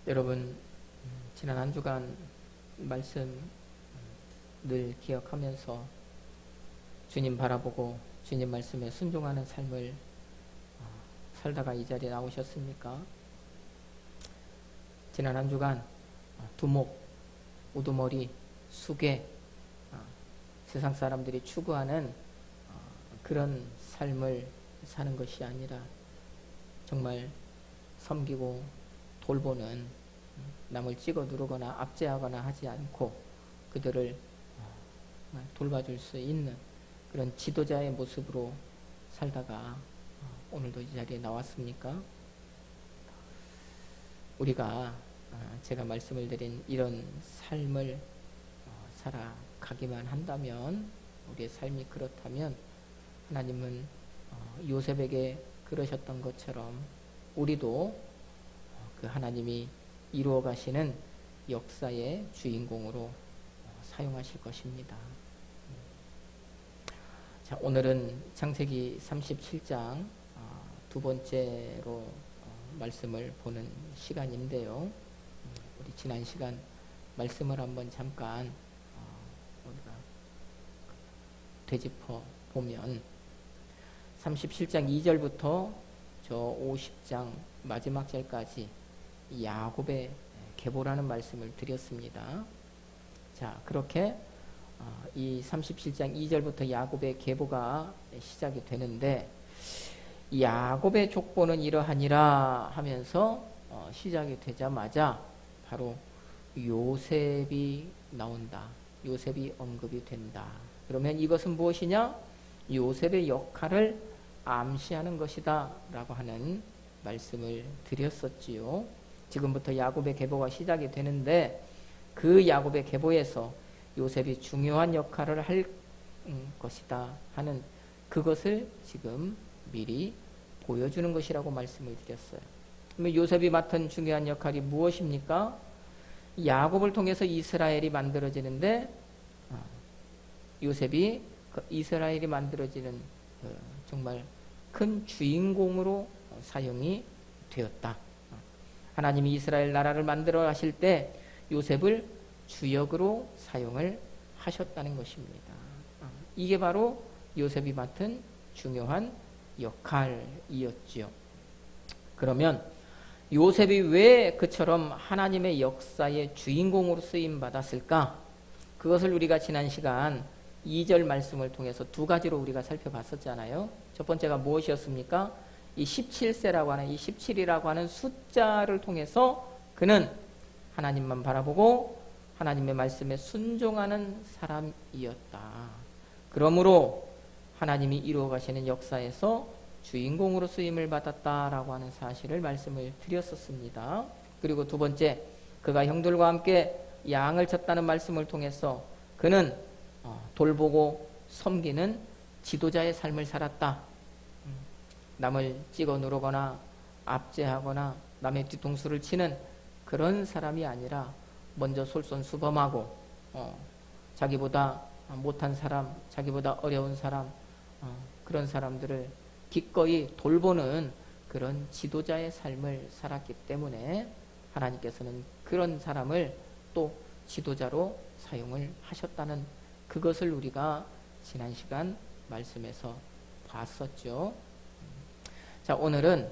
여러분, 지난 한 주간 말씀 늘 기억하면서 주님 바라보고 주님 말씀에 순종하는 삶을 살다가 이 자리에 나오셨습니까? 지난 한 주간 두목, 우두머리, 수계, 세상 사람들이 추구하는 그런 삶을 사는 것이 아니라 정말 섬기고 돌보는, 남을 찍어 누르거나 압제하거나 하지 않고 그들을 돌봐줄 수 있는 그런 지도자의 모습으로 살다가 오늘도 이 자리에 나왔습니까? 우리가 제가 말씀을 드린 이런 삶을 살아가기만 한다면, 우리의 삶이 그렇다면 하나님은 요셉에게 그러셨던 것처럼 우리도 그 하나님이 이루어 가시는 역사의 주인공으로 사용하실 것입니다. 자, 오늘은 창세기 37장 두 번째로 말씀을 보는 시간인데요. 우리 지난 시간 말씀을 한번 잠깐 우리가 되짚어 보면 37장 2절부터 저 50장 마지막 절까지 야곱의 계보라는 말씀을 드렸습니다. 자, 그렇게 이 37장 2절부터 야곱의 계보가 시작이 되는데, 야곱의 족보는 이러하니라 하면서 시작이 되자마자 바로 요셉이 나온다. 요셉이 언급이 된다. 그러면 이것은 무엇이냐? 요셉의 역할을 암시하는 것이다 라고 하는 말씀을 드렸었지요. 지금부터 야곱의 계보가 시작이 되는데, 그 야곱의 계보에서 요셉이 중요한 역할을 할 것이다 하는 그것을 지금 미리 보여주는 것이라고 말씀을 드렸어요. 그러면 요셉이 맡은 중요한 역할이 무엇입니까? 야곱을 통해서 이스라엘이 만들어지는데, 요셉이 이스라엘이 만들어지는 정말 큰 주인공으로 사용이 되었다. 하나님이 이스라엘 나라를 만들어 가실 때 요셉을 주역으로 사용을 하셨다는 것입니다. 이게 바로 요셉이 맡은 중요한 역할이었지요. 그러면 요셉이 왜 그처럼 하나님의 역사의 주인공으로 쓰임 받았을까? 그것을 우리가 지난 시간 2절 말씀을 통해서 두 가지로 우리가 살펴봤었잖아요. 첫 번째가 무엇이었습니까? 이 17세라고 하는, 이 17이라고 하는 숫자를 통해서 그는 하나님만 바라보고 하나님의 말씀에 순종하는 사람이었다. 그러므로 하나님이 이루어 가시는 역사에서 주인공으로 쓰임을 받았다라고 하는 사실을 말씀을 드렸었습니다. 그리고 두 번째, 그가 형들과 함께 양을 쳤다는 말씀을 통해서 그는 돌보고 섬기는 지도자의 삶을 살았다. 남을 찍어 누르거나 압제하거나 남의 뒤통수를 치는 그런 사람이 아니라 먼저 솔선수범하고 자기보다 못한 사람, 자기보다 어려운 사람, 그런 사람들을 기꺼이 돌보는 그런 지도자의 삶을 살았기 때문에 하나님께서는 그런 사람을 또 지도자로 사용을 하셨다는 그것을 우리가 지난 시간 말씀에서 봤었죠. 자, 오늘은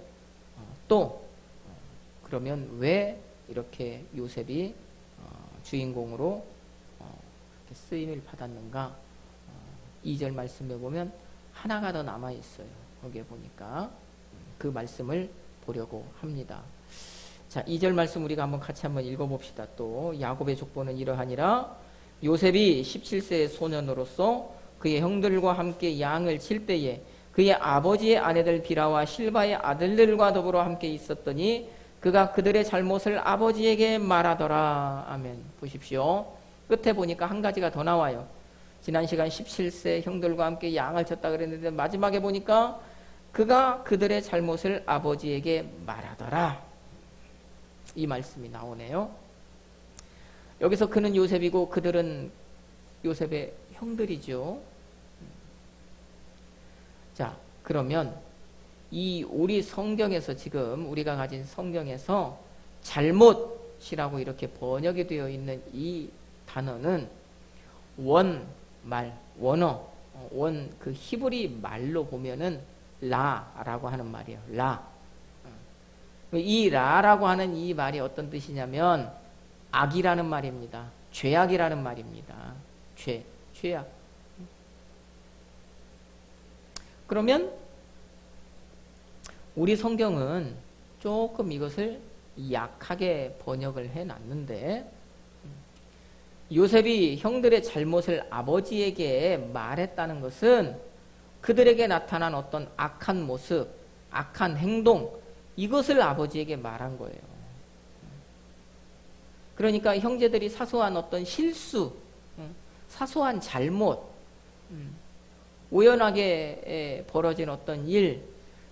또 그러면 왜 이렇게 요셉이 주인공으로 쓰임을 받았는가? 2절 말씀에 보면 하나가 더 남아 있어요. 거기에 보니까 그 말씀을 보려고 합니다. 자, 2절 말씀 우리가 같이 한번 읽어봅시다. 또 야곱의 족보는 이러하니라. 요셉이 17세의 소년으로서 그의 형들과 함께 양을 칠 때에 그의 아버지의 아내들 비라와 실바의 아들들과 더불어 함께 있었더니 그가 그들의 잘못을 아버지에게 말하더라. 아멘. 보십시오. 끝에 보니까 한 가지가 더 나와요. 지난 시간 17세 형들과 함께 양을 쳤다 그랬는데 마지막에 보니까 그가 그들의 잘못을 아버지에게 말하더라. 이 말씀이 나오네요. 여기서 그는 요셉이고 그들은 요셉의 형들이죠. 자, 그러면 이 우리 성경에서, 지금 우리가 가진 성경에서 잘못, 무엇이라고 이렇게 번역이 되어 있는 이 단어는 원말, 원어, 그 히브리 말로 보면은 라라고 하는 말이에요. 라. 이 라라고 하는 이 말이 어떤 뜻이냐면 악이라는 말입니다. 죄악이라는 말입니다. 죄악. 그러면 우리 성경은 조금 이것을 약하게 번역을 해놨는데, 요셉이 형들의 잘못을 아버지에게 말했다는 것은 그들에게 나타난 어떤 악한 모습, 악한 행동, 이것을 아버지에게 말한 거예요. 그러니까 형제들이 사소한 어떤 실수, 사소한 잘못, 우연하게 벌어진 어떤 일,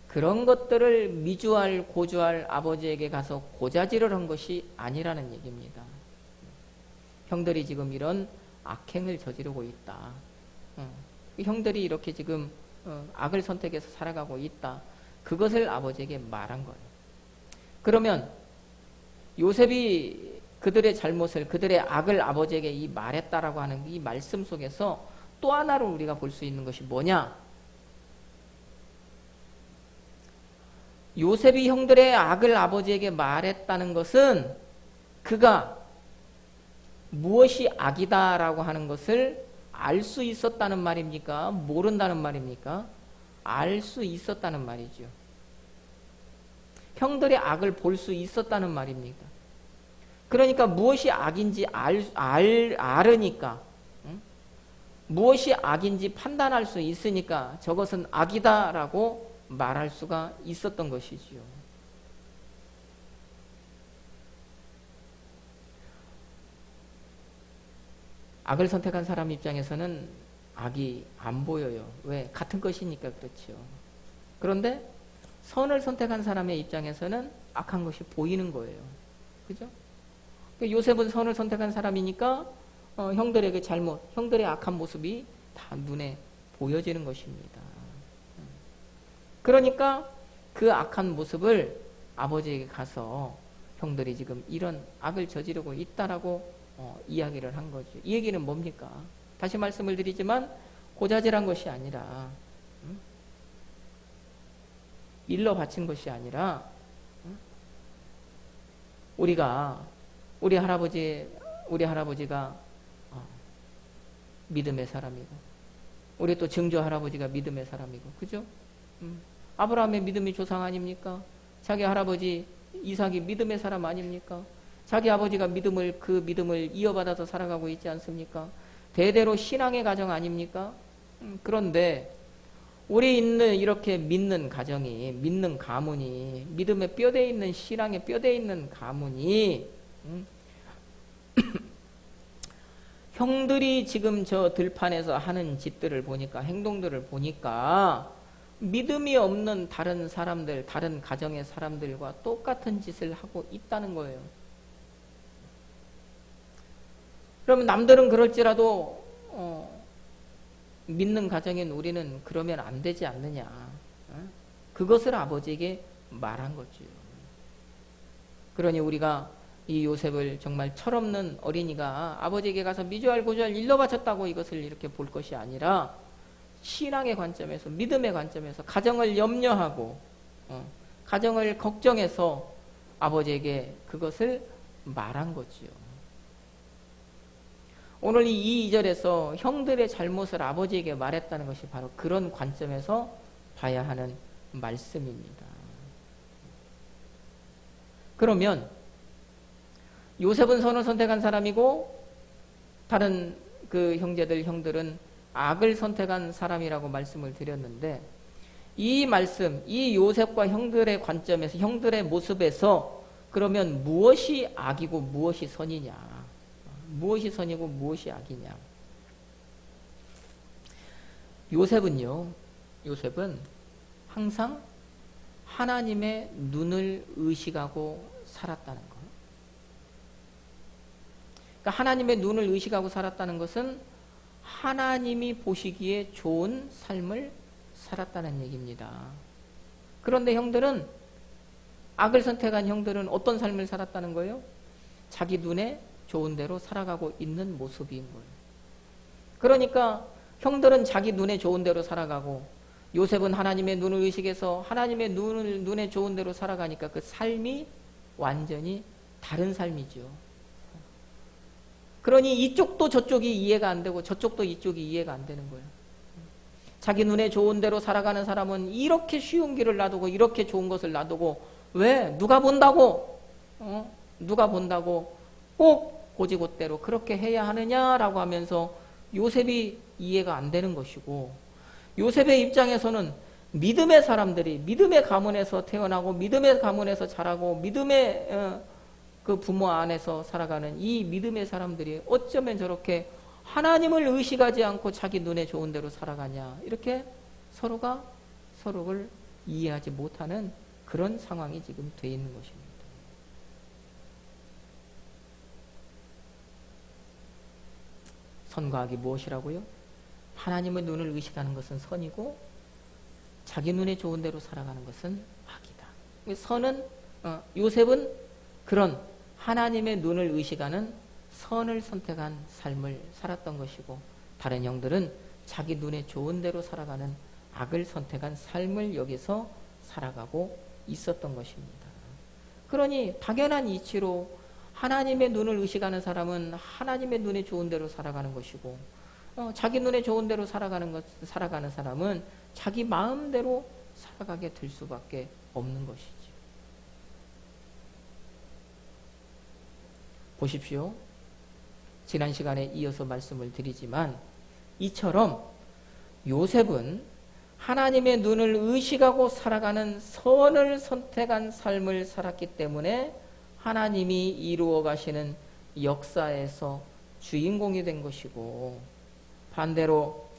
그런 것들을 미주알 고주알 아버지에게 가서 고자질을 한 것이 아니라는 얘기입니다. 형들이 지금 이런 악행을 저지르고 있다. 형들이 이렇게 지금 악을 선택해서 살아가고 있다. 그것을 아버지에게 말한 거예요. 그러면 요셉이 그들의 잘못을, 그들의 악을 아버지에게 이 말했다라고 하는 이 말씀 속에서 또 하나를 우리가 볼 수 있는 것이 뭐냐? 요셉이 형들의 악을 아버지에게 말했다는 것은 그가 무엇이 악이다라고 하는 것을 알 수 있었다는 말입니까? 모른다는 말입니까? 알 수 있었다는 말이죠. 형들의 악을 볼 수 있었다는 말입니다. 그러니까 무엇이 악인지 알으니까, 무엇이 악인지 판단할 수 있으니까 저것은 악이다라고 말할 수가 있었던 것이지요. 악을 선택한 사람 입장에서는 악이 안 보여요. 왜? 같은 것이니까 그렇죠. 그런데 선을 선택한 사람의 입장에서는 악한 것이 보이는 거예요. 그죠? 요셉은 선을 선택한 사람이니까 형들에게 잘못, 형들의 악한 모습이 다 눈에 보여지는 것입니다. 그러니까 그 악한 모습을 아버지에게 가서 형들이 지금 이런 악을 저지르고 있다라고 이야기를 한 거죠. 이 얘기는 뭡니까? 다시 말씀을 드리지만 고자질한 것이 아니라, 일러 바친 것이 아니라, 우리 할아버지가 믿음의 사람이고, 우리 또 증조 할아버지가 믿음의 사람이고, 그죠? 아브라함의 믿음이 조상 아닙니까? 자기 할아버지 이삭이 믿음의 사람 아닙니까? 자기 아버지가 그 믿음을 이어받아서 살아가고 있지 않습니까? 대대로 신앙의 가정 아닙니까? 그런데 우리 있는 이렇게 믿는 가정이, 믿는 가문이, 믿음의 뼈대에 있는 신앙의 뼈대에 있는 가문이 형들이 지금 저 들판에서 하는 짓들을 보니까, 행동들을 보니까 믿음이 없는 다른 사람들, 다른 가정의 사람들과 똑같은 짓을 하고 있다는 거예요. 그러면 남들은 그럴지라도 믿는 가정인 우리는 그러면 안 되지 않느냐. 그것을 아버지에게 말한 거죠. 그러니 우리가 이 요셉을 정말 철없는 어린이가 아버지에게 가서 미주알 고주알 일러 바쳤다고 이것을 이렇게 볼 것이 아니라, 신앙의 관점에서, 믿음의 관점에서 가정을 염려하고 가정을 걱정해서 아버지에게 그것을 말한 거지요. 오늘 이 2절에서 형들의 잘못을 아버지에게 말했다는 것이 바로 그런 관점에서 봐야 하는 말씀입니다. 그러면 요셉은 선을 선택한 사람이고 다른 그 형들은 악을 선택한 사람이라고 말씀을 드렸는데, 이 말씀, 이 요셉과 형들의 관점에서, 형들의 모습에서 그러면 무엇이 악이고 무엇이 선이냐, 무엇이 선이고 무엇이 악이냐. 요셉은 항상 하나님의 눈을 의식하고 살았다는 것. 그러니까 하나님의 눈을 의식하고 살았다는 것은 하나님이 보시기에 좋은 삶을 살았다는 얘기입니다. 그런데 악을 선택한 형들은 어떤 삶을 살았다는 거예요? 자기 눈에 좋은 대로 살아가고 있는 모습인 거예요. 그러니까 형들은 자기 눈에 좋은 대로 살아가고 요셉은 하나님의 눈을 의식해서 하나님의 눈에 좋은 대로 살아가니까 그 삶이 완전히 다른 삶이죠. 그러니 이쪽도 저쪽이 이해가 안 되고 저쪽도 이쪽이 이해가 안 되는 거예요. 자기 눈에 좋은 대로 살아가는 사람은 이렇게 쉬운 길을 놔두고 이렇게 좋은 것을 놔두고 왜? 누가 본다고? 누가 본다고 꼭 고지곳대로 그렇게 해야 하느냐라고 하면서 요셉이 이해가 안 되는 것이고, 요셉의 입장에서는 믿음의 사람들이 믿음의 가문에서 태어나고 믿음의 가문에서 자라고 믿음의 그 부모 안에서 살아가는 이 믿음의 사람들이 어쩌면 저렇게 하나님을 의식하지 않고 자기 눈에 좋은 대로 살아가냐, 이렇게 서로가 서로를 이해하지 못하는 그런 상황이 지금 돼 있는 것입니다. 선과 악이 무엇이라고요? 하나님의 눈을 의식하는 것은 선이고 자기 눈에 좋은 대로 살아가는 것은 악이다. 선은 요셉은 그런 하나님의 눈을 의식하는 선을 선택한 삶을 살았던 것이고, 다른 형들은 자기 눈에 좋은 대로 살아가는 악을 선택한 삶을 여기서 살아가고 있었던 것입니다. 그러니 당연한 이치로 하나님의 눈을 의식하는 사람은 하나님의 눈에 좋은 대로 살아가는 것이고, 자기 눈에 좋은 대로 살아가는 사람은 자기 마음대로 살아가게 될 수밖에 없는 것이지. 보십시오. 지난 시간에 이어서 말씀을 드리지만 이처럼 요셉은 하나님의 눈을 의식하고 살아가는 선을 선택한 삶을 살았기 때문에 하나님이 이루어 가시는 역사에서 주인공이 된 것이고, 반대로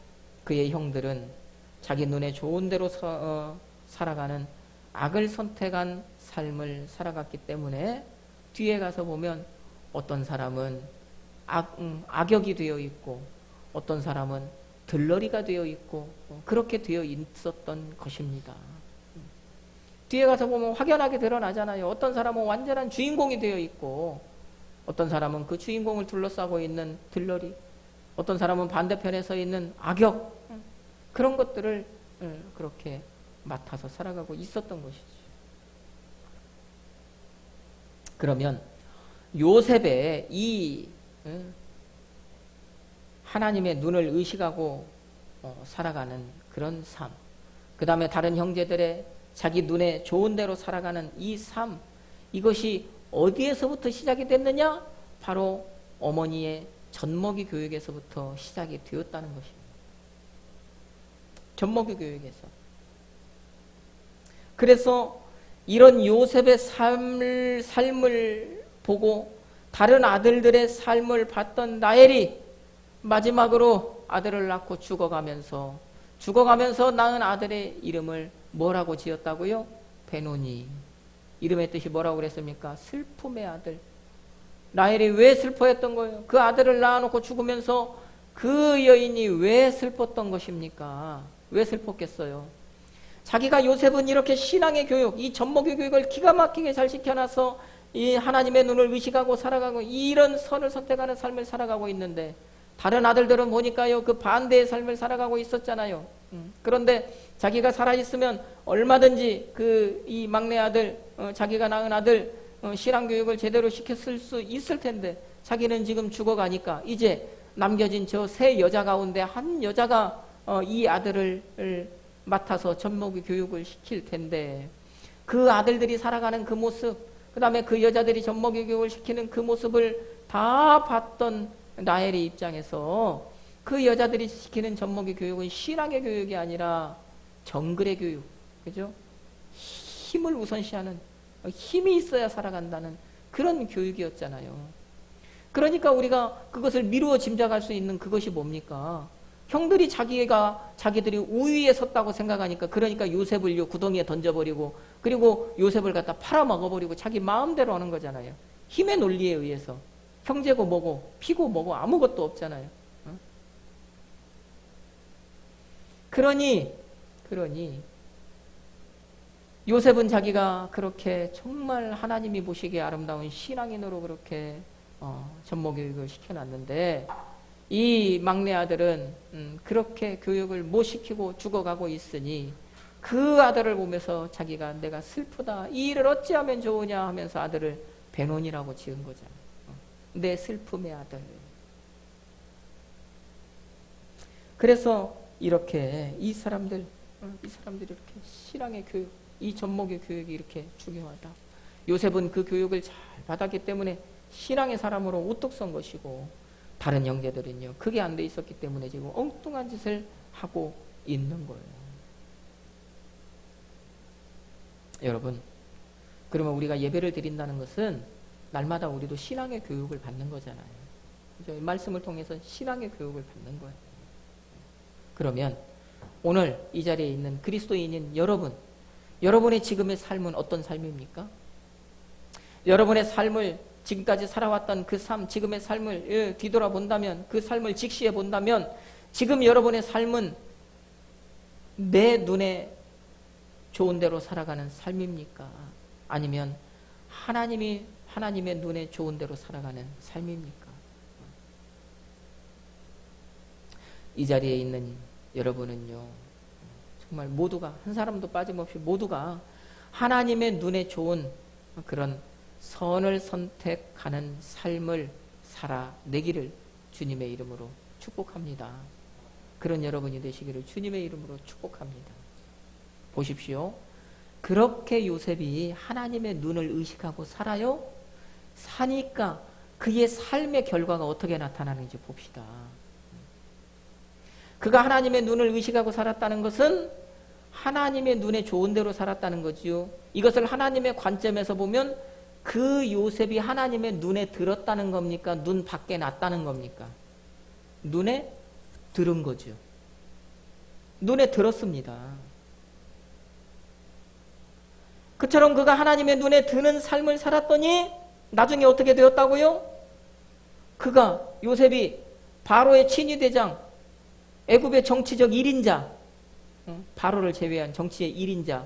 그의 형들은 자기 눈에 좋은 대로 살아가는 악을 선택한 삶을 살아갔기 때문에 뒤에 가서 보면 어떤 사람은 악역이 되어 있고 어떤 사람은 들러리가 되어 있고 그렇게 되어 있었던 것입니다. 뒤에 가서 보면 확연하게 드러나잖아요. 어떤 사람은 완전한 주인공이 되어 있고 어떤 사람은 그 주인공을 둘러싸고 있는 들러리, 어떤 사람은 반대편에 서 있는 악역, 그런 것들을 그렇게 맡아서 살아가고 있었던 것이지. 그러면 요셉의 이 하나님의 눈을 의식하고 살아가는 그런 삶, 그 다음에 다른 형제들의 자기 눈에 좋은 대로 살아가는 이 삶, 이것이 어디에서부터 시작이 됐느냐? 바로 어머니의 젖먹이 교육에서부터 시작이 되었다는 것입니다. 젖먹이 교육에서. 그래서 이런 요셉의 삶을 보고 다른 아들들의 삶을 봤던 라헬이 마지막으로 아들을 낳고 죽어가면서 낳은 아들의 이름을 뭐라고 지었다고요? 베노니. 이름의 뜻이 뭐라고 그랬습니까? 슬픔의 아들. 라헬이 왜 슬퍼했던 거예요? 그 아들을 낳아놓고 죽으면서 그 여인이 왜 슬펐던 것입니까? 왜 슬펐겠어요? 자기가 요셉은 이렇게 신앙의 교육, 이 젖먹이 교육을 기가 막히게 잘 시켜놔서 이 하나님의 눈을 의식하고 살아가고 이런 선을 선택하는 삶을 살아가고 있는데, 다른 아들들은 보니까요 그 반대의 삶을 살아가고 있었잖아요. 그런데 자기가 살아있으면 얼마든지 이 막내 아들, 자기가 낳은 아들 신앙교육을 제대로 시켰을 수 있을 텐데, 자기는 지금 죽어가니까 이제 남겨진 저 세 여자 가운데 한 여자가 이 아들을 맡아서 젖먹이 교육을 시킬 텐데, 그 아들들이 살아가는 그 모습, 그 다음에 그 여자들이 젖먹이 교육을 시키는 그 모습을 다 봤던 라헬의 입장에서 그 여자들이 시키는 젖먹이 교육은 신앙의 교육이 아니라 정글의 교육, 그죠? 힘을 우선시하는, 힘이 있어야 살아간다는 그런 교육이었잖아요. 그러니까 우리가 그것을 미루어 짐작할 수 있는 그것이 뭡니까? 형들이 자기들이 우위에 섰다고 생각하니까, 그러니까 요셉을 구덩이에 던져버리고, 그리고 요셉을 갖다 팔아먹어버리고 자기 마음대로 하는 거잖아요. 힘의 논리에 의해서. 형제고 뭐고 피고 뭐고 아무것도 없잖아요. 그러니 요셉은 자기가 그렇게 정말 하나님이 보시기에 아름다운 신앙인으로 그렇게 전모교육을 시켜놨는데 이 막내 아들은 그렇게 교육을 못 시키고 죽어가고 있으니 그 아들을 보면서 자기가 내가 슬프다, 이 일을 어찌하면 좋으냐 하면서 아들을 베논이라고 지은 거잖아. 내 슬픔의 아들. 그래서 이렇게 이 사람들이 이렇게 신앙의 교육, 이 전목의 교육이 이렇게 중요하다. 요셉은 그 교육을 잘 받았기 때문에 신앙의 사람으로 우뚝 선 것이고, 다른 형제들은요 그게 안 돼 있었기 때문에 지금 엉뚱한 짓을 하고 있는 거예요. 여러분, 그러면 우리가 예배를 드린다는 것은 날마다 우리도 신앙의 교육을 받는 거잖아요. 그죠? 이 말씀을 통해서 신앙의 교육을 받는 거예요. 그러면 오늘 이 자리에 있는 그리스도인인 여러분, 여러분의 지금의 삶은 어떤 삶입니까? 여러분의 삶을, 지금까지 살아왔던 그 삶, 지금의 삶을 뒤돌아본다면, 그 삶을 직시해 본다면 지금 여러분의 삶은 내 눈에 좋은 대로 살아가는 삶입니까? 아니면 하나님의 눈에 좋은 대로 살아가는 삶입니까? 이 자리에 있는 여러분은요 정말 모두가, 한 사람도 빠짐없이 모두가 하나님의 눈에 좋은 그런 선을 선택하는 삶을 살아내기를 주님의 이름으로 축복합니다. 그런 여러분이 되시기를 주님의 이름으로 축복합니다. 보십시오. 그렇게 요셉이 하나님의 눈을 의식하고 살아요. 사니까 그의 삶의 결과가 어떻게 나타나는지 봅시다. 그가 하나님의 눈을 의식하고 살았다는 것은 하나님의 눈에 좋은 대로 살았다는 거지요. 이것을 하나님의 관점에서 보면 그 요셉이 하나님의 눈에 들었다는 겁니까? 눈 밖에 났다는 겁니까? 눈에 들은 거죠. 눈에 들었습니다. 그처럼 그가 하나님의 눈에 드는 삶을 살았더니 나중에 어떻게 되었다고요? 그가, 요셉이 바로의 친위대장, 애굽의 정치적 1인자, 바로를 제외한 정치의 1인자,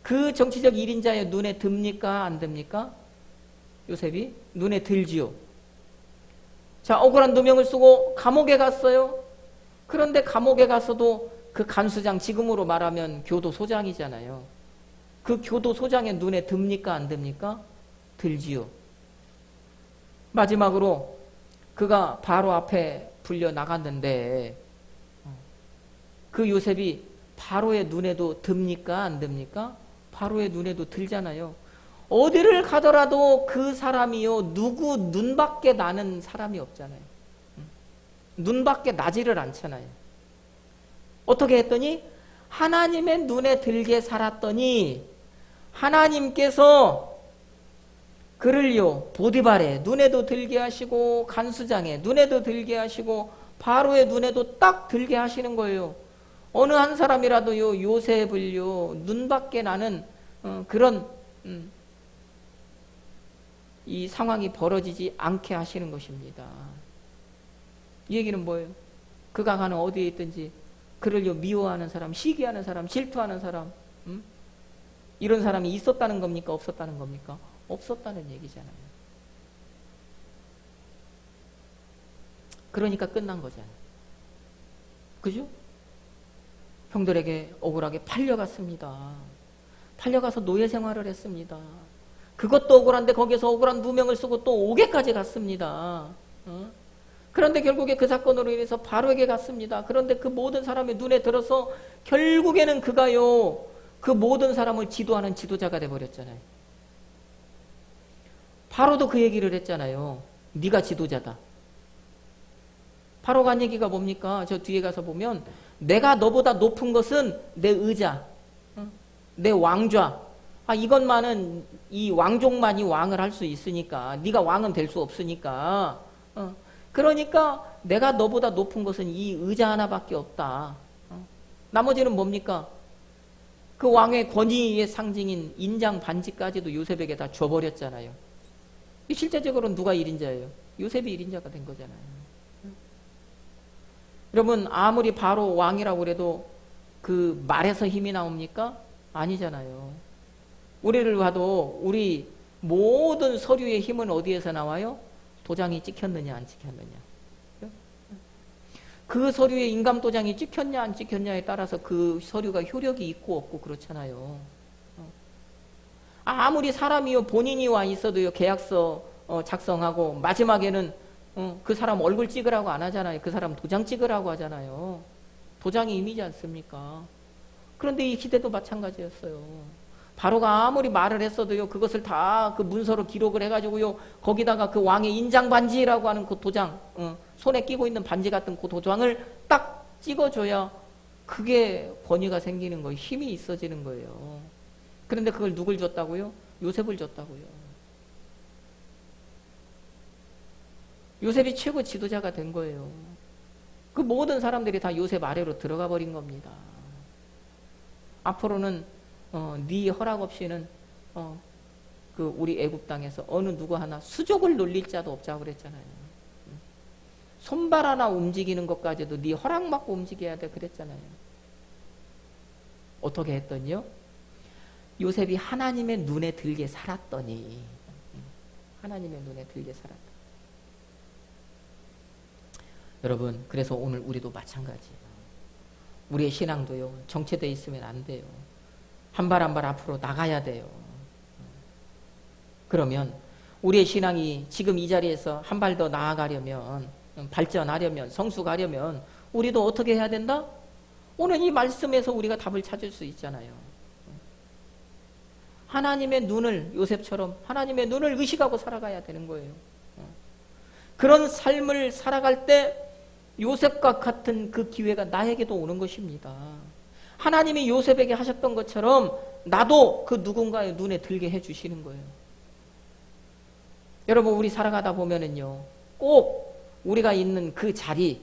그 정치적 1인자의 눈에 듭니까? 안 듭니까? 요셉이 눈에 들지요. 자, 억울한 누명을 쓰고 감옥에 갔어요. 그런데 감옥에 가서도 그 간수장, 지금으로 말하면 교도소장이잖아요. 그 교도소장의 눈에 듭니까? 안 듭니까? 들지요. 마지막으로 그가 바로 앞에 불려 나갔는데 그 요셉이 바로의 눈에도 듭니까? 안 듭니까? 바로의 눈에도 들잖아요. 어디를 가더라도 그 사람이요 누구 눈밖에 나는 사람이 없잖아요. 눈밖에 나지를 않잖아요. 어떻게 했더니 하나님의 눈에 들게 살았더니 하나님께서 그를요 보디발의 눈에도 들게 하시고 간수장의 눈에도 들게 하시고 바로의 눈에도 딱 들게 하시는 거예요. 어느 한 사람이라도요 요셉을요 눈밖에 나는 그런 이 상황이 벌어지지 않게 하시는 것입니다. 이 얘기는 뭐예요? 그가 가는 어디에 있든지 그를요 미워하는 사람, 시기하는 사람, 질투하는 사람, 이런 사람이 있었다는 겁니까? 없었다는 겁니까? 없었다는 얘기잖아요. 그러니까 끝난 거잖아요. 그죠? 형들에게 억울하게 팔려갔습니다. 팔려가서 노예 생활을 했습니다. 그것도 억울한데 거기서 억울한 누명을 쓰고 또 옥에까지 갔습니다. 그런데 결국에 그 사건으로 인해서 바로에게 갔습니다. 그런데 그 모든 사람의 눈에 들어서 결국에는 그가요 그 모든 사람을 지도하는 지도자가 돼버렸잖아요. 바로도 그 얘기를 했잖아요. 네가 지도자다. 바로가 한 얘기가 뭡니까? 저 뒤에 가서 보면 내가 너보다 높은 것은 내 의자, 내 왕좌. 이것만은 이 왕족만이 왕을 할 수 있으니까 네가 왕은 될 수 없으니까 그러니까 내가 너보다 높은 것은 이 의자 하나밖에 없다. 나머지는 뭡니까? 그 왕의 권위의 상징인 인장 반지까지도 요셉에게 다 줘버렸잖아요. 실제적으로는 누가 1인자예요? 요셉이 1인자가 된 거잖아요. 여러분 아무리 바로 왕이라고 그래도 그 말에서 힘이 나옵니까? 아니잖아요. 우리를 봐도 우리 모든 서류의 힘은 어디에서 나와요? 도장이 찍혔느냐 안 찍혔느냐. 그 서류에 인감도장이 찍혔냐 안 찍혔냐에 따라서 그 서류가 효력이 있고 없고 그렇잖아요. 아무리 사람이요 본인이 와 있어도요 계약서 작성하고 마지막에는 그 사람 얼굴 찍으라고 안 하잖아요. 그 사람 도장 찍으라고 하잖아요. 도장이 임의지 않습니까? 그런데 이 시대도 마찬가지였어요. 바로가 아무리 말을 했어도요 그것을 다 그 문서로 기록을 해가지고요 거기다가 그 왕의 인장 반지라고 하는 그 도장 손에 끼고 있는 반지 같은 그 도장을 딱 찍어줘야 그게 권위가 생기는 거예요. 힘이 있어지는 거예요. 그런데 그걸 누굴 줬다고요? 요셉을 줬다고요. 요셉이 최고 지도자가 된 거예요. 그 모든 사람들이 다 요셉 아래로 들어가 버린 겁니다. 앞으로는 네 허락 없이는 그 우리 애굽 땅에서 어느 누구 하나 수족을 놀릴 자도 없자고 그랬잖아요. 손발 하나 움직이는 것까지도 네 허락 받고 움직여야 돼 그랬잖아요. 어떻게 했더니요? 요셉이 하나님의 눈에 들게 살았더니 하나님의 눈에 들게 살았다. 여러분 그래서 오늘 우리도 마찬가지예요. 우리의 신앙도요 정체되어 있으면 안 돼요. 한 발 한 발 앞으로 나가야 돼요. 그러면 우리의 신앙이 지금 이 자리에서 한 발 더 나아가려면 발전하려면 성숙하려면 우리도 어떻게 해야 된다? 오늘 이 말씀에서 우리가 답을 찾을 수 있잖아요. 하나님의 눈을 요셉처럼 하나님의 눈을 의식하고 살아가야 되는 거예요. 그런 삶을 살아갈 때 요셉과 같은 그 기회가 나에게도 오는 것입니다. 하나님이 요셉에게 하셨던 것처럼 나도 그 누군가의 눈에 들게 해주시는 거예요. 여러분 우리 살아가다 보면은요 꼭 우리가 있는 그 자리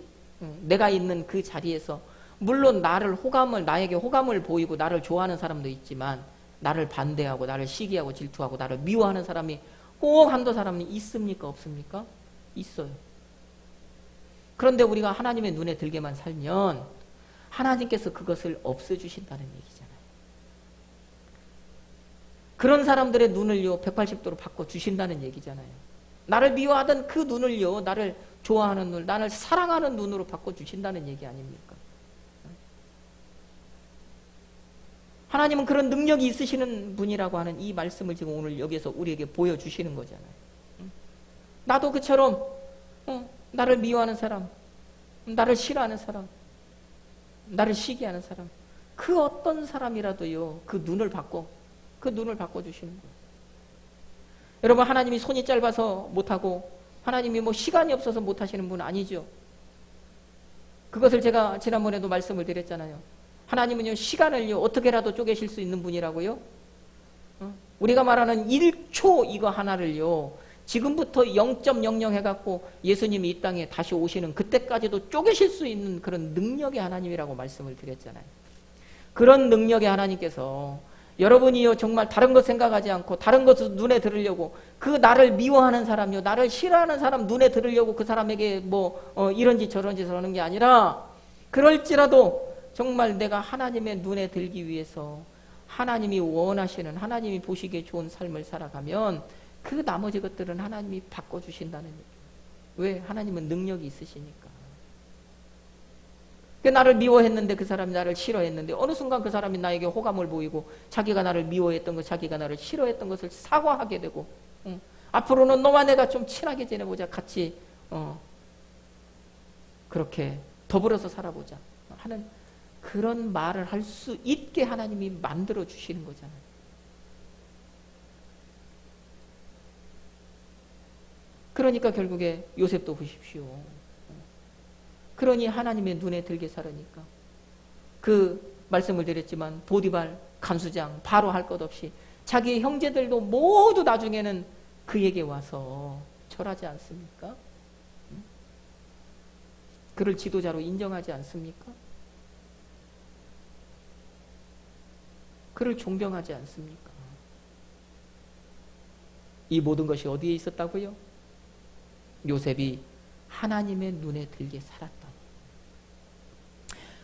내가 있는 그 자리에서 물론 나에게 호감을 보이고 나를 좋아하는 사람도 있지만 나를 반대하고 나를 시기하고 질투하고 나를 미워하는 사람이 꼭 한두 사람이 있습니까 없습니까? 있어요. 그런데 우리가 하나님의 눈에 들게만 살면 하나님께서 그것을 없애주신다는 얘기잖아요. 그런 사람들의 눈을요 180도로 바꿔주신다는 얘기잖아요. 나를 미워하던 그 눈을요 나를 좋아하는 눈, 나를 사랑하는 눈으로 바꿔주신다는 얘기 아닙니까? 하나님은 그런 능력이 있으시는 분이라고 하는 이 말씀을 지금 오늘 여기서 우리에게 보여주시는 거잖아요. 나도 그처럼 나를 미워하는 사람, 나를 싫어하는 사람, 나를 시기하는 사람, 그 어떤 사람이라도요 그 눈을 바꿔주시는 거예요. 여러분 하나님이 손이 짧아서 못하고 하나님이 뭐 시간이 없어서 못하시는 분 아니죠. 그것을 제가 지난번에도 말씀을 드렸잖아요. 하나님은요 시간을요 어떻게라도 쪼개실 수 있는 분이라고요. 우리가 말하는 1초 이거 하나를요 지금부터 0.00 해갖고 예수님이 이 땅에 다시 오시는 그때까지도 쪼개실 수 있는 그런 능력의 하나님이라고 말씀을 드렸잖아요. 그런 능력의 하나님께서 여러분이요 정말 다른 것 생각하지 않고 다른 것을 눈에 들으려고 그 나를 미워하는 사람이요 나를 싫어하는 사람 눈에 들으려고 그 사람에게 뭐 이런지 저런지 하는 게 아니라 그럴지라도 정말 내가 하나님의 눈에 들기 위해서 하나님이 원하시는 하나님이 보시기에 좋은 삶을 살아가면 그 나머지 것들은 하나님이 바꿔주신다는 얘기예요. 왜? 하나님은 능력이 있으시니까. 나를 미워했는데 그 사람이 나를 싫어했는데 어느 순간 그 사람이 나에게 호감을 보이고 자기가 나를 미워했던 것, 자기가 나를 싫어했던 것을 사과하게 되고 앞으로는 너와 내가 좀 친하게 지내보자. 같이 그렇게 더불어서 살아보자 하는 그런 말을 할 수 있게 하나님이 만들어 주시는 거잖아요. 그러니까 결국에 요셉도 보십시오. 그러니 하나님의 눈에 들게 살으니까 그 말씀을 드렸지만 보디발 간수장 바로 할 것 없이 자기의 형제들도 모두 나중에는 그에게 와서 절하지 않습니까? 그를 지도자로 인정하지 않습니까? 그를 존경하지 않습니까? 이 모든 것이 어디에 있었다고요? 요셉이 하나님의 눈에 들게 살았다.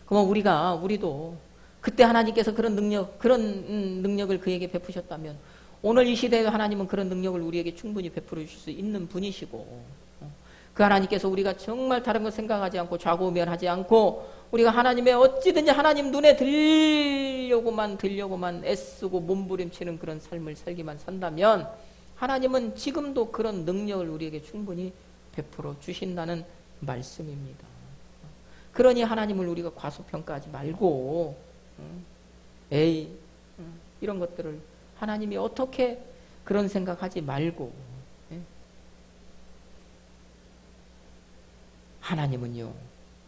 그럼 우리도 그때 하나님께서 그런 능력을 그에게 베푸셨다면 오늘 이 시대에 하나님은 그런 능력을 우리에게 충분히 베풀어 주실 수 있는 분이시고, 그 하나님께서 우리가 정말 다른 거 생각하지 않고 좌고우면하지 않고 우리가 하나님의 어찌든지 하나님 눈에 들려고만 애쓰고 몸부림치는 그런 삶을 살기만 산다면 하나님은 지금도 그런 능력을 우리에게 충분히 베풀어 주신다는 말씀입니다. 그러니 하나님을 우리가 과소평가하지 말고, 에이, 이런 것들을 하나님이 어떻게 그런 생각하지 말고, 하나님은요,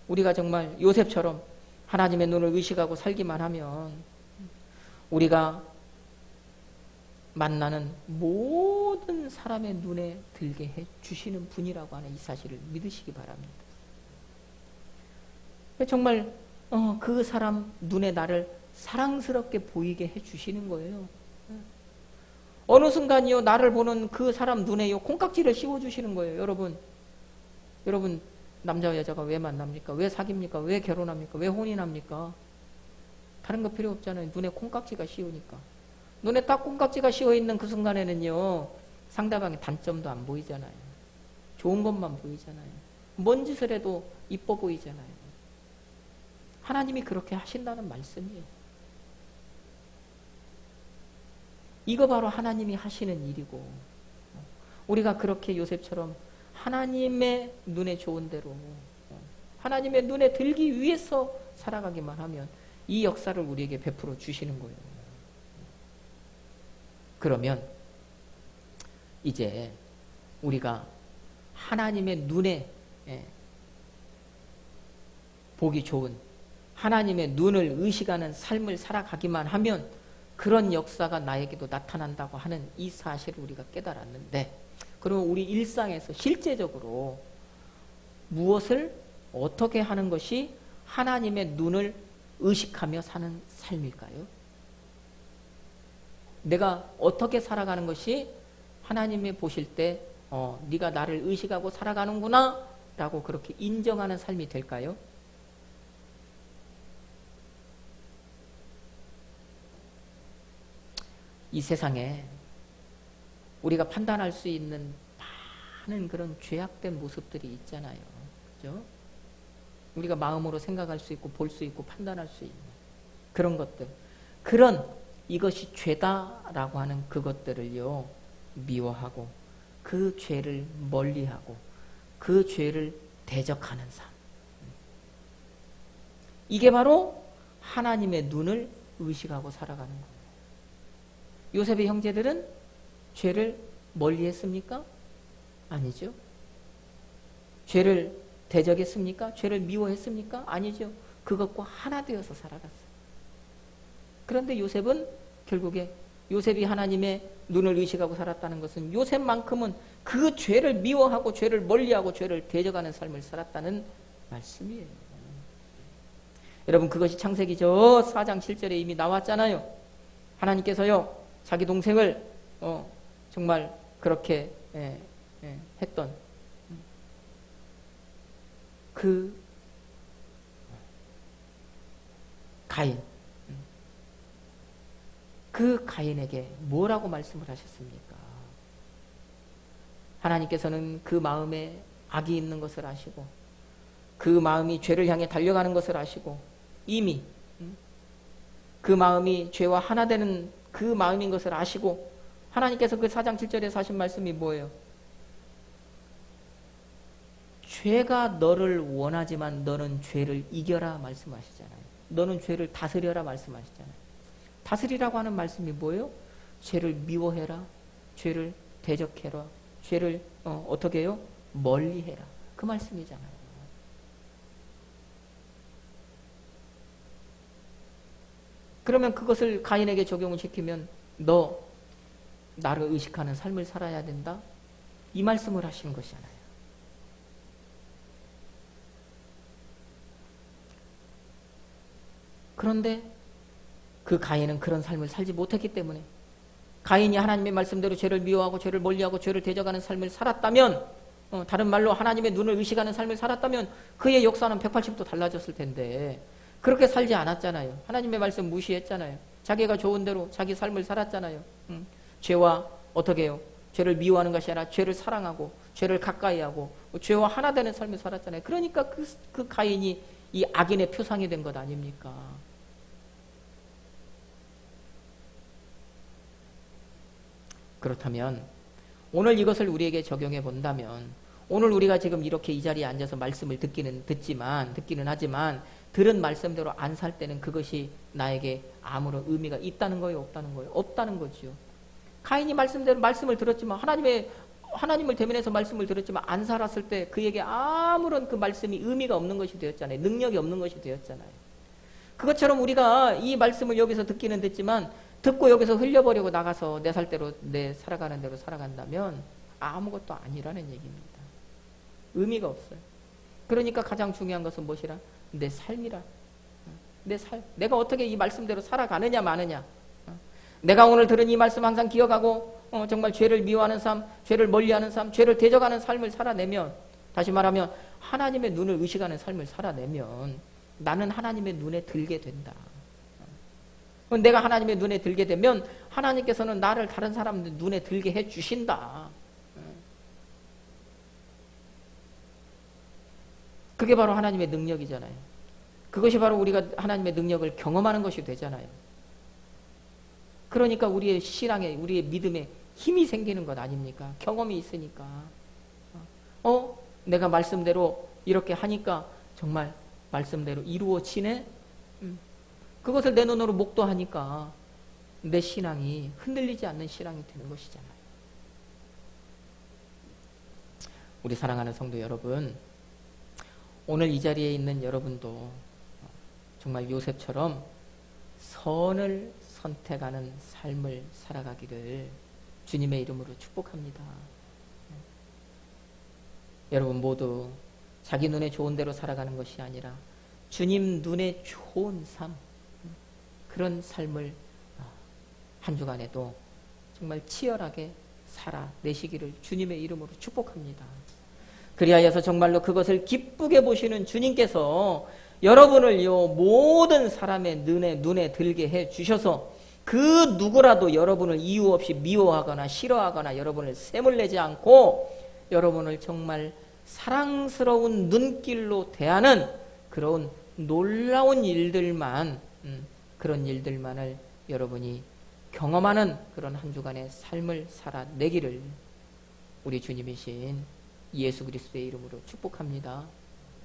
우리가 정말 요셉처럼 하나님의 눈을 의식하고 살기만 하면 우리가 만나는 모든 사람의 눈에 들게 해 주시는 분이라고 하는 이 사실을 믿으시기 바랍니다. 정말 그 사람 눈에 나를 사랑스럽게 보이게 해 주시는 거예요. 어느 순간이요, 나를 보는 그 사람 눈에요 콩깍지를 씌워 주시는 거예요. 여러분 남자와 여자가 왜 만납니까? 왜 사깁니까? 왜 결혼합니까? 왜 혼인합니까? 다른 거 필요 없잖아요. 눈에 콩깍지가 씌우니까. 눈에 딱 콩깍지가 씌워 있는 그 순간에는요, 상대방의 단점도 안 보이잖아요. 좋은 것만 보이잖아요. 뭔 짓을 해도 이뻐 보이잖아요. 하나님이 그렇게 하신다는 말씀이에요. 이거 바로 하나님이 하시는 일이고, 우리가 그렇게 요셉처럼 하나님의 눈에 좋은 대로, 하나님의 눈에 들기 위해서 살아가기만 하면 이 역사를 우리에게 베풀어 주시는 거예요. 그러면 이제 우리가 하나님의 눈에 보기 좋은, 하나님의 눈을 의식하는 삶을 살아가기만 하면 그런 역사가 나에게도 나타난다고 하는 이 사실을 우리가 깨달았는데, 그러면 우리 일상에서 실제적으로 무엇을 어떻게 하는 것이 하나님의 눈을 의식하며 사는 삶일까요? 내가 어떻게 살아가는 것이 하나님이 보실 때 네가 나를 의식하고 살아가는구나 라고 그렇게 인정하는 삶이 될까요? 이 세상에 우리가 판단할 수 있는 많은 그런 죄악된 모습들이 있잖아요. 그죠? 우리가 마음으로 생각할 수 있고 볼 수 있고 판단할 수 있는 그런 것들, 그런 이것이 죄다라고 하는 그것들을요 미워하고 그 죄를 멀리하고 그 죄를 대적하는 삶, 이게 바로 하나님의 눈을 의식하고 살아가는 거예요. 요셉의 형제들은 죄를 멀리했습니까? 아니죠. 죄를 대적했습니까? 죄를 미워했습니까? 아니죠. 그것과 하나 되어서 살아갔어요. 그런데 요셉은 결국에 요셉이 하나님의 눈을 의식하고 살았다는 것은 요셉만큼은 그 죄를 미워하고 죄를 멀리하고 죄를 대적하는 삶을 살았다는 말씀이에요. 여러분, 그것이 창세기죠 4장 7절에 이미 나왔잖아요. 하나님께서요 자기 동생을 정말 그렇게 했던 그 가인, 그 가인에게 뭐라고 말씀을 하셨습니까? 하나님께서는 그 마음에 악이 있는 것을 아시고 그 마음이 죄를 향해 달려가는 것을 아시고 이미 그 마음이 죄와 하나 되는 그 마음인 것을 아시고 하나님께서 그 4장 7절에서 하신 말씀이 뭐예요? 죄가 너를 원하지만 너는 죄를 이겨라 말씀하시잖아요. 너는 죄를 다스려라 말씀하시잖아요. 다스리라고 하는 말씀이 뭐예요? 죄를 미워해라, 죄를 대적해라, 죄를 어떻게 해요? 멀리해라, 그 말씀이잖아요. 그러면 그것을 가인에게 적용을 시키면 너 나를 의식하는 삶을 살아야 된다, 이 말씀을 하시는 것이잖아요. 그런데 그 가인은 그런 삶을 살지 못했기 때문에, 가인이 하나님의 말씀대로 죄를 미워하고 죄를 멀리하고 죄를 대적하는 삶을 살았다면, 다른 말로 하나님의 눈을 의식하는 삶을 살았다면 그의 역사는 180도 달라졌을 텐데, 그렇게 살지 않았잖아요. 하나님의 말씀 무시했잖아요. 자기가 좋은 대로 자기 삶을 살았잖아요. 죄와 어떻게 해요? 죄를 미워하는 것이 아니라 죄를 사랑하고 죄를 가까이하고 죄와 하나 되는 삶을 살았잖아요. 그러니까 그 가인이 이 악인의 표상이 된 것 아닙니까? 그렇다면 오늘 이것을 우리에게 적용해 본다면, 오늘 우리가 지금 이렇게 이 자리에 앉아서 말씀을 듣기는 하지만 들은 말씀대로 안 살 때는 그것이 나에게 아무런 의미가 있다는 거예요, 없다는 거예요? 없다는 거죠. 가인이 말씀대로 말씀을 들었지만, 하나님을 대면해서 말씀을 들었지만 안 살았을 때 그에게 아무런 그 말씀이 의미가 없는 것이 되었잖아요. 능력이 없는 것이 되었잖아요. 그것처럼 우리가 이 말씀을 여기서 듣기는 듣지만 듣고 여기서 흘려버리고 나가서 내 살대로 내 살아가는 대로 살아간다면 아무것도 아니라는 얘기입니다. 의미가 없어요. 그러니까 가장 중요한 것은 무엇이라? 내 삶이라. 내 삶. 내가 어떻게 이 말씀대로 살아가느냐 마느냐. 내가 오늘 들은 이 말씀 항상 기억하고 정말 죄를 미워하는 삶, 죄를 멀리하는 삶, 죄를 대적하는 삶을 살아내면, 다시 말하면 하나님의 눈을 의식하는 삶을 살아내면 나는 하나님의 눈에 들게 된다. 내가 하나님의 눈에 들게 되면 하나님께서는 나를 다른 사람들 눈에 들게 해주신다. 그게 바로 하나님의 능력이잖아요. 그것이 바로 우리가 하나님의 능력을 경험하는 것이 되잖아요. 그러니까 우리의 신앙에, 우리의 믿음에 힘이 생기는 것 아닙니까? 경험이 있으니까. 내가 말씀대로 이렇게 하니까 정말 말씀대로 이루어지네? 그것을 내 눈으로 목도하니까 내 신앙이 흔들리지 않는 신앙이 되는 것이잖아요. 우리 사랑하는 성도 여러분, 오늘 이 자리에 있는 여러분도 정말 요셉처럼 선을 선택하는 삶을 살아가기를 주님의 이름으로 축복합니다. 여러분 모두 자기 눈에 좋은 대로 살아가는 것이 아니라 주님 눈에 좋은 삶, 그런 삶을 한 주간에도 정말 치열하게 살아내시기를 주님의 이름으로 축복합니다. 그리하여서 정말로 그것을 기쁘게 보시는 주님께서 여러분을요 모든 사람의 눈에 들게 해 주셔서 그 누구라도 여러분을 이유 없이 미워하거나 싫어하거나 여러분을 샘을 않고 여러분을 정말 사랑스러운 눈길로 대하는 그런 놀라운 일들만, 그런 일들만을 여러분이 경험하는 그런 한 주간의 삶을 살아내기를 우리 주님이신 예수 그리스도의 이름으로 축복합니다.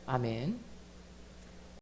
아멘.